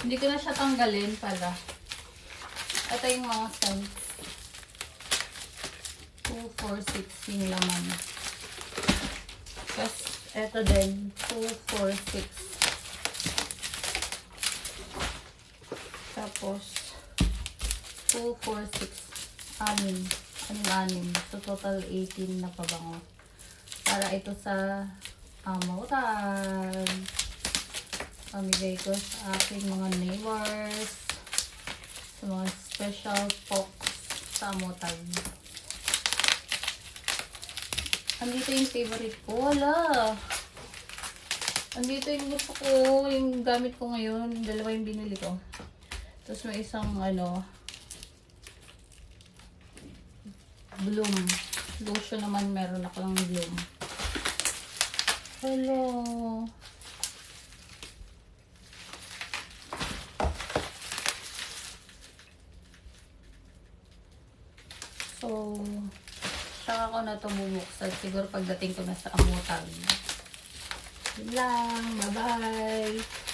Hindi ko na siya tanggalin pala. Ito yung mga scents. 2, 4, 6 yung laman. Tapos, ito din. 2, 4, 6. Tapos, 2, 4, 6. 6. So, total 18 na pabango. Para ito sa amutan. Pamigay ko sa aking mga neighbors. Sa mga special folks sa amutan. Andito yung favorite ko. Wala. Andito yung gusto ko. Yung gamit ko ngayon. Dalawa yung binili ko. Tapos may isang Bloom. Lotion naman meron ako ng Bloom. Hello. So, saka ko na ito bubuksan. Siguro pagdating ko na sa amutan. Yun lang. Bye-bye.